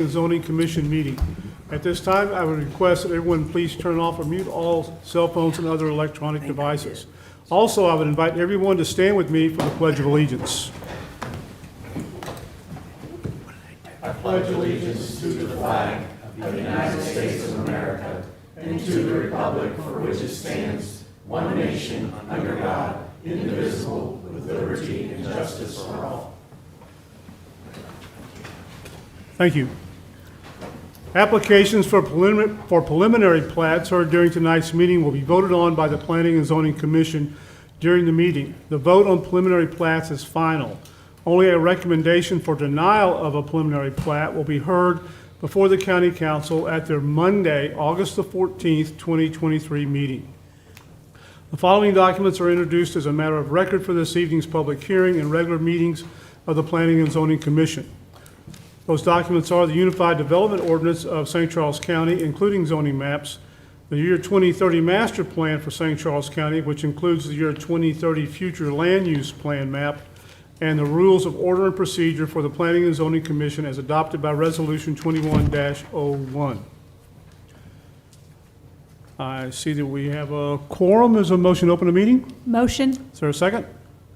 Zoning Commission meeting. At this time, I would request that everyone please turn off or mute all cell phones and other electronic devices. Also, I would invite everyone to stand with me for the Pledge of Allegiance. I pledge allegiance to the flag of the United States of America and to the republic for which it stands, one nation, under God, indivisible, with liberty and justice for all. Thank you. Applications for preliminary plats heard during tonight's meeting will be voted on by the Planning and Zoning Commission during the meeting. The vote on preliminary plats is final. Only a recommendation for denial of a preliminary plat will be heard before the County Council at their Monday, August the 14th, 2023 meeting. The following documents are introduced as a matter of record for this evening's public hearing and regular meetings of the Planning and Zoning Commission. Those documents are the Unified Development Ordinance of St. Charles County, including zoning maps, the year 2030 Master Plan for St. Charles County, which includes the year 2030 Future Land Use Plan map, and the Rules of Order and Procedure for the Planning and Zoning Commission as adopted by Resolution 21-01. I see that we have a quorum. Is a motion to open the meeting? Motion. Is there a second?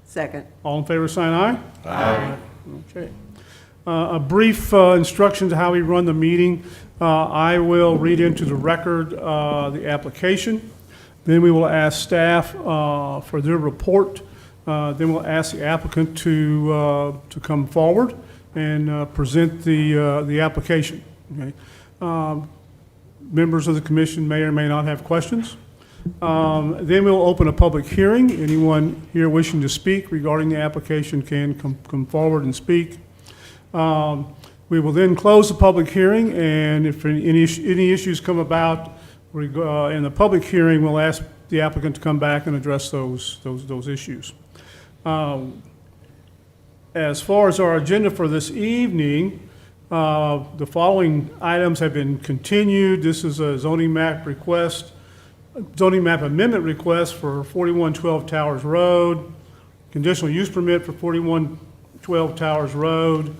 Second. All in favor, sign aye. Aye. Okay. A brief instruction to how we run the meeting. I will read into the record the application. Then we will ask staff for their report. Then we'll ask the applicant to come forward and present the application. Okay. Members of the commission may or may not have questions. Then we'll open a public hearing. Anyone here wishing to speak regarding the application can come forward and speak. We will then close the public hearing, and if any issues come about in the public hearing, we'll ask the applicant to come back and address those issues. As far as our agenda for this evening, the following items have been continued. This is a zoning map amendment request for 4112 Towers Road, conditional use permit for 4112 Towers Road,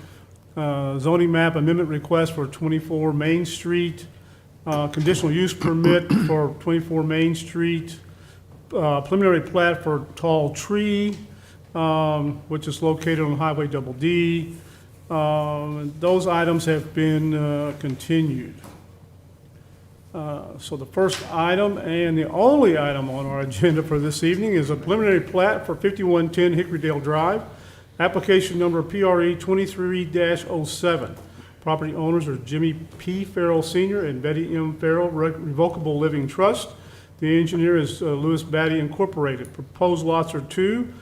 zoning map amendment request for 24 Main Street, conditional use permit for 24 Main Street, preliminary plat for Tall Tree, which is located on Highway Double D. Those items have been continued. So the first item and the only item on our agenda for this evening is a preliminary plat for 5110 Hickorydale Drive. Application number PRE 23-07. Property owners are Jimmy P. Farrell Sr. and Betty M. Farrell Revocable Living Trust. The engineer is Lewis Batty Incorporated. Proposed lots are 2.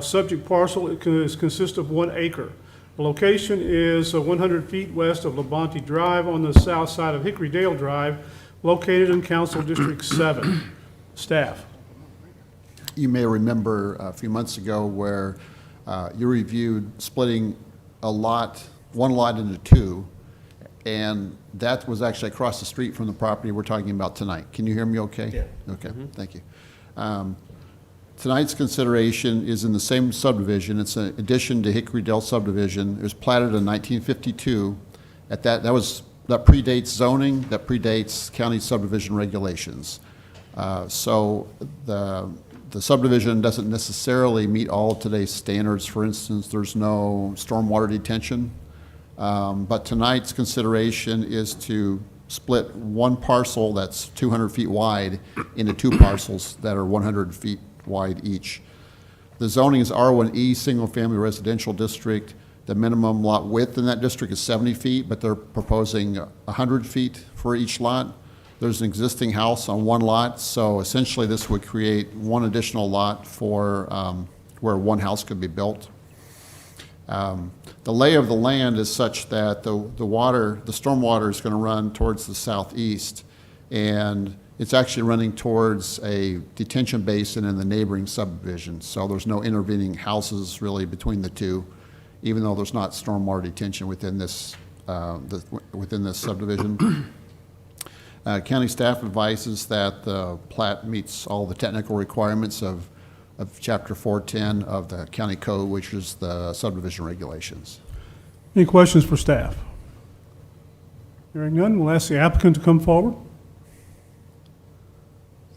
Subject parcel consists of 1 acre. The location is 100 feet west of Labonte Drive on the south side of Hickorydale Drive, located in Council District 7. Staff. You may remember a few months ago where you reviewed splitting one lot into 2, and that was actually across the street from the property we're talking about tonight. Can you hear me okay? Yeah. Okay, Thank you. Tonight's consideration is in the same subdivision. It's an addition to Hickorydale subdivision. It was platted in 1952. That predates zoning, that predates county subdivision regulations. So the subdivision doesn't necessarily meet all of today's standards. For instance, there's no stormwater detention. But tonight's consideration is to split one parcel that's 200 feet wide into 2 parcels that are 100 feet wide each. The zoning is R1E, single family residential district. The minimum lot width in that district is 70 feet, but they're proposing 100 feet for each lot. There's an existing house on 1 lot, so essentially this would create 1 additional lot for where 1 house could be built. The lay of the land is such that the stormwater is going to run towards the southeast, and it's actually running towards a detention basin in the neighboring subdivision. So there's no intervening houses really between the 2, even though there's not stormwater detention within this subdivision. County staff advises that the plat meets all the technical requirements of Chapter 410 of the County Code, which is the subdivision regulations. Any questions for staff? Hearing none, we'll ask the applicant to come forward.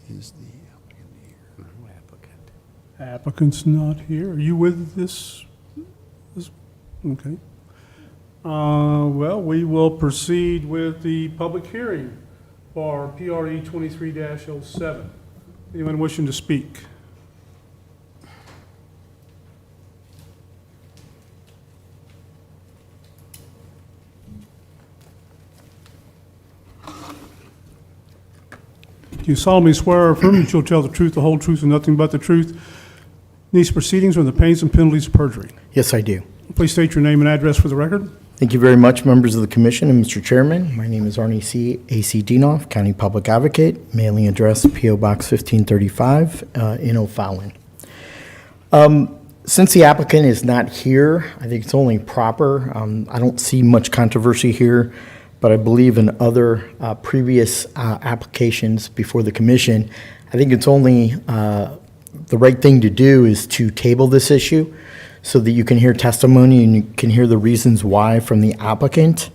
Is the applicant here? Applicant's not here. Are you with this? Okay. Well, we will proceed with the public hearing for PRE 23-07. Anyone wishing to speak? Do you solemnly swear or affirm that you'll tell the truth, the whole truth, and nothing but the truth in these proceedings or the pains and penalties of perjury? Yes, I do. Please state your name and address for the record. Thank you very much, members of the commission and Mr. Chairman. My name is Arnie C. A.C. Dienoff, County Public Advocate, mailing address P.O. Box 1535 in O'Fallon. Since the applicant is not here, I think it's only proper. I don't see much controversy here, but I believe in other previous applications before the commission, I think it's only the right thing to do is to table this issue so that you can hear testimony and you can hear the reasons why from the applicant.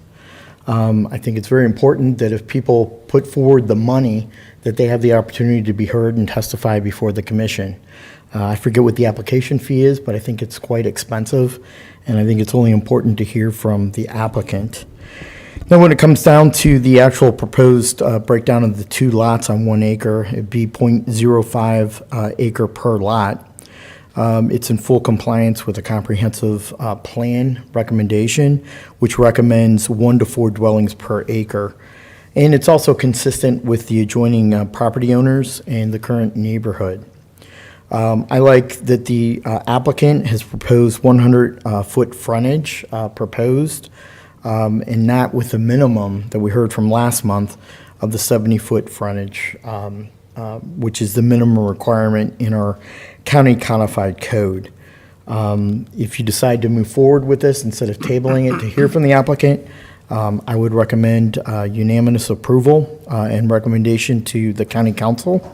I think it's very important that if people put forward the money, that they have the opportunity to be heard and testify before the commission. I forget what the application fee is, but I think it's quite expensive, and I think it's only important to hear from the applicant. Now, when it comes down to the actual proposed breakdown of the two lots on 1 acre, it'd be 0.05 acre per lot. It's in full compliance with a comprehensive plan recommendation, which recommends 1 to 4 dwellings per acre. And it's also consistent with the adjoining property owners and the current neighborhood. I like that the applicant has proposed 100-foot frontage proposed, and not with the minimum that we heard from last month of the 70-foot frontage, which is the minimum requirement in our county codified code. If you decide to move forward with this instead of tabling it to hear from the applicant, I would recommend unanimous approval and recommendation to the county council.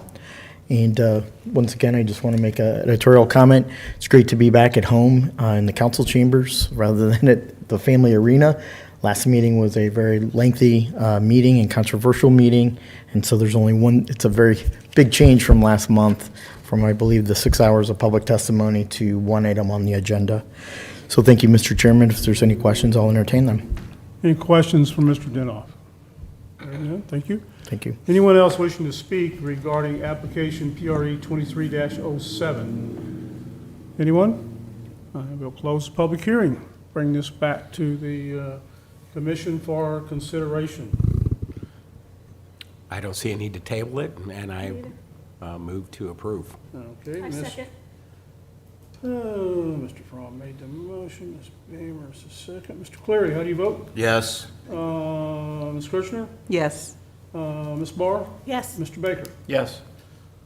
And once again, I just want to make an editorial comment. It's great to be back at home in the council chambers rather than at the family arena. Last meeting was a very lengthy meeting and controversial meeting, and so there's only one. It's a very big change from last month, from I believe the 6 hours of public testimony to one item on the agenda. So thank you, Mr. Chairman. If there's any questions, I'll entertain them. Any questions from Mr. Dienoff? Hearing none, thank you. Thank you. Anyone else wishing to speak regarding application PRE 23-07? Anyone? We'll close the public hearing. Bring this back to the commission for consideration. I don't see a need to table it, and I move to approve. Okay. I second. Mr. Fromm made the motion. Ms. Beamer's the second. Mr. Cleary, how do you vote? Yes. Ms. Kirchner? Yes. Ms. Barr? Yes. Mr. Baker? Yes.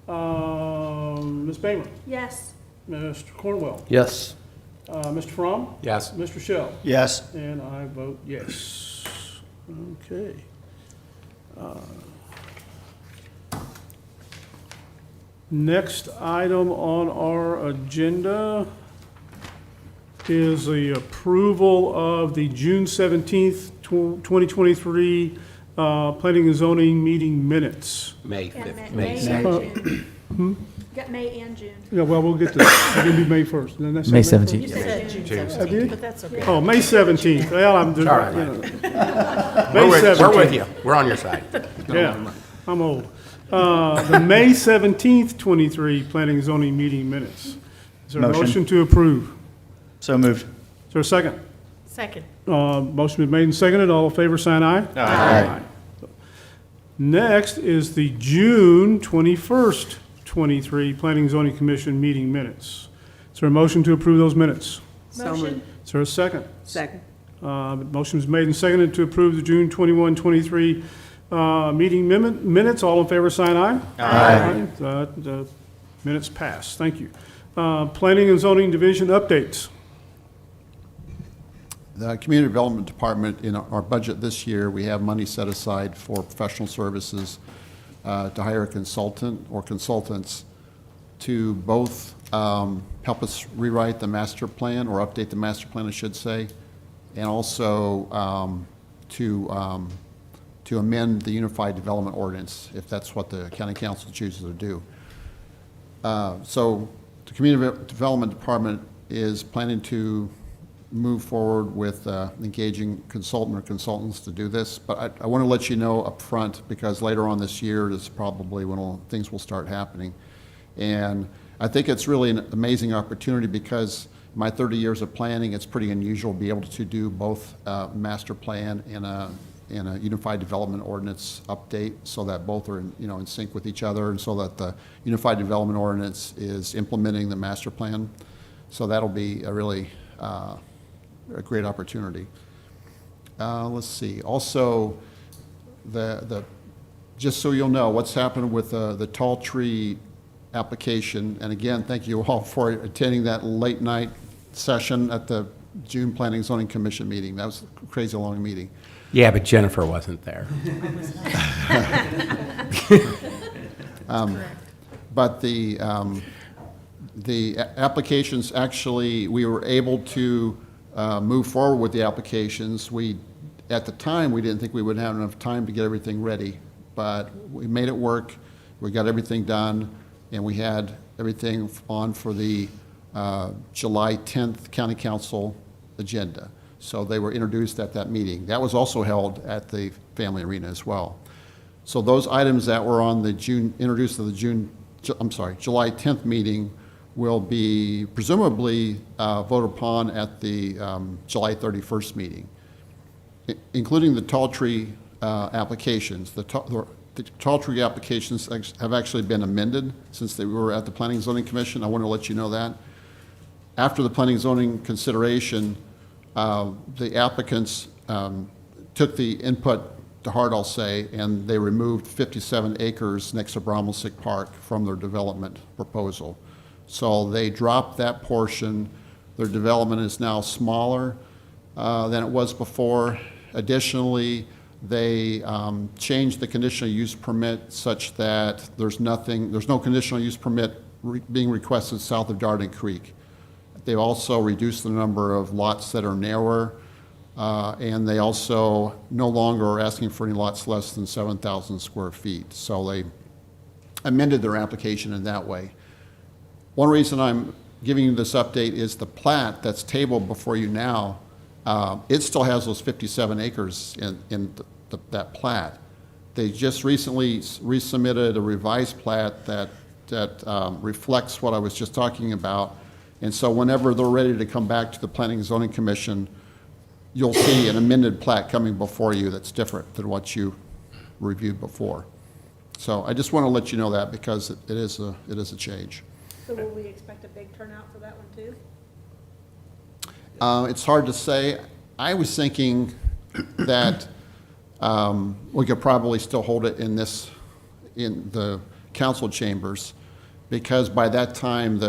Ms. Beamer? Yes. Mr. Cornwell? Yes. Mr. Fromm? Yes. Mr. Shell? Yes. And I vote yes. Okay. Next item on our agenda is the approval of the June 17th, 2023 Planning and Zoning meeting minutes. May Yeah, 5th, May May and 2nd. June. Got May and June. Yeah, well, we'll get to that. It's going to be May 1st. Didn't I say May 1st? 17th. You said June June. 17th, but that's okay. Oh, May 17th. Well, I'm, all right. you know. We're May with 17th. you. We're on your side. Yeah, I'm old. The May 17th, 23 Planning and Zoning meeting minutes. Is there a Motion. motion to approve? So moved. Is there a second? Second. Motion been made and seconded. All in favor, sign aye. Aye. Next is the June 21st, 23 Planning and Zoning Commission meeting minutes. Is there a motion to approve those minutes? Motion. Is there a second? Second. Motion is made and seconded to approve the June 21, 23 meeting minutes. All in favor, sign aye. Aye. The minutes pass. Thank you. Planning and Zoning Division updates. The Community Development Department, in our budget this year, we have money set aside for professional services to hire a consultant or consultants to both help us rewrite the master plan, or update the master plan, I should say, and also to to amend the Unified Development Ordinance, if that's what the county council chooses to do. So the Community Development Department is planning to move forward with engaging consultant or consultants to do this, but I want to let you know up front, because later on this year is probably when things will start happening. And I think it's really an amazing opportunity, because in my 30 years of planning, it's pretty unusual to be able to do both master plan and a Unified Development Ordinance update, so that both are in sync with each other, and so that the Unified Development Ordinance is implementing the master plan. So that'll be a really a great opportunity. Let's see. Also, just so you'll know what's happened with the tall tree application. And again, thank you all for attending that late night session at the June Planning and Zoning Commission meeting. That was a crazy long meeting. Yeah, but Jennifer wasn't there. But the applications, actually, we were able to move forward with the applications. At the time, we didn't think we would have enough time to get everything ready, but we made it work. We got everything done, and we had everything on for the July 10th County Council agenda. So they were introduced at that meeting. That was also held at the Family Arena as well. So those items that were on the introduced to the July 10th meeting will be presumably voted upon at the July 31st meeting, including the tall tree applications. The tall tree applications have actually been amended since they were at the Planning and Zoning Commission. I want to let you know that. After the Planning and Zoning consideration, the applicants took the input to heart, I'll say, and they removed 57 acres next to Bromelsick Park from their development proposal. So they dropped that portion. Their development is now smaller than it was before. Additionally, they changed the conditional use permit such that there's no conditional use permit being requested south of Darden Creek. They've also reduced the number of lots that are narrower, and they also no longer are asking for any lots less than 7,000 square feet. So they amended their application in that way. One reason I'm giving you this update is the plat that's tabled before you now, it still has those 57 acres in that plat. They just recently resubmitted a revised plat that reflects what I was just talking about. And so whenever they're ready to come back to the Planning and Zoning Commission, you'll see an amended plat coming before you that's different than what you reviewed before. So I just want to let you know that, because it is a change. So will we expect a big turnout for that one too? It's hard to say. I was thinking that we could probably still hold it in the council chambers, because by that time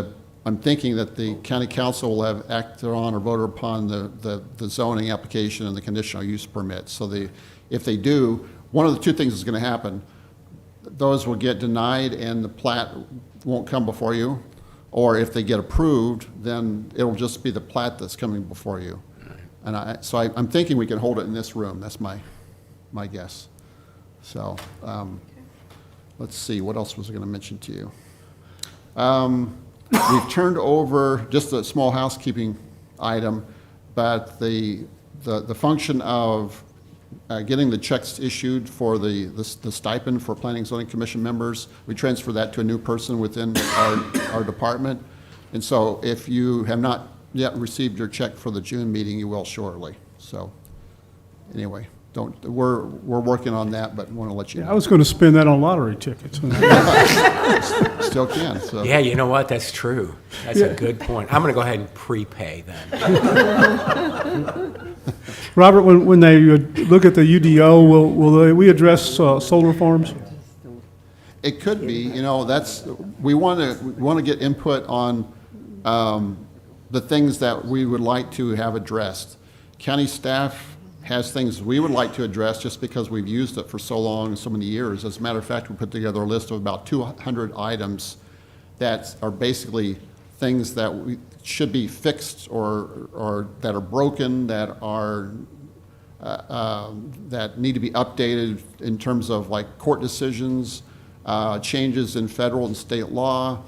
I'm thinking that the county council will have acted on or voted upon the zoning application and the conditional use permit. So if they do, one of the two things is going to happen. Those will get denied and the plat won't come before you, or if they get approved, then it'll just be the plat that's coming before you. And I'm thinking we can hold it in this room. That's my guess. So let's see, what else was I going to mention to you? We've turned over just a small housekeeping item, but the function of getting the checks issued for the stipend for Planning and Zoning Commission members, we transfer that to a new person within our department. And so if you have not yet received your check for the June meeting, you will shortly. So anyway, we're working on that, but want to let you know. I was going to spend that on lottery tickets. Still can, so. Yeah, you know what? That's true. That's a good point. I'm going to go ahead and prepay then. Robert, when they look at the UDO, will we address solar farms? It could be, we want to get input on the things that we would like to have addressed. County staff has things we would like to address just because we've used it for so long and so many years. As a matter of fact, we put together a list of about 200 items that are basically things that should be fixed or that are broken, that are that need to be updated in terms of like court decisions, changes in federal and state law,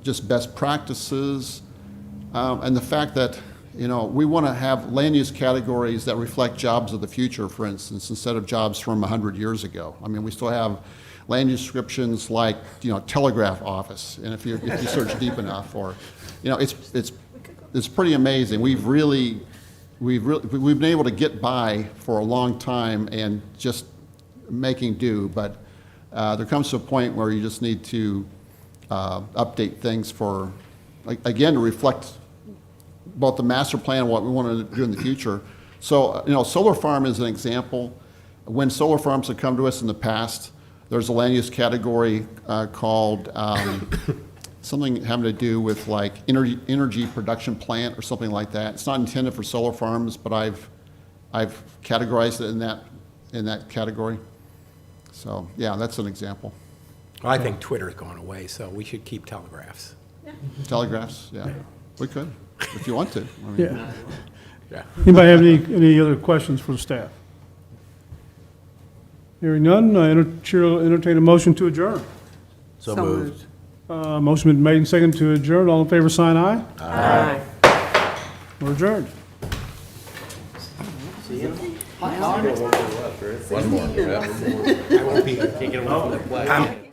just best practices, and the fact that, you know, we want to have land use categories that reflect jobs of the future, for instance, instead of jobs from 100 years ago. I mean, we still have land use descriptions like, you know, telegraph office, and if you search deep enough, or, you know, it's pretty amazing. We've been able to get by for a long time and just making do, but there comes to a point where you just need to update things for, again, to reflect both the master plan and what we want to do in the future. So, you know, solar farm is an example. When solar farms have come to us in the past, there's a land use category called something having to do with like energy production plant or something like that. It's not intended for solar farms, but I've categorized it in that category. So yeah, that's an example. Well, I think Twitter's going away, so we should keep telegraphs. Telegraphs, yeah, we could if you want to. I mean, Yeah. Yeah. Anybody have any other questions for the staff? Hearing none, Chair will entertain a motion to adjourn. So moved. Motion been made and seconded to adjourn. All in favor, sign aye. Aye. We're adjourned. I won't be taking away from the play.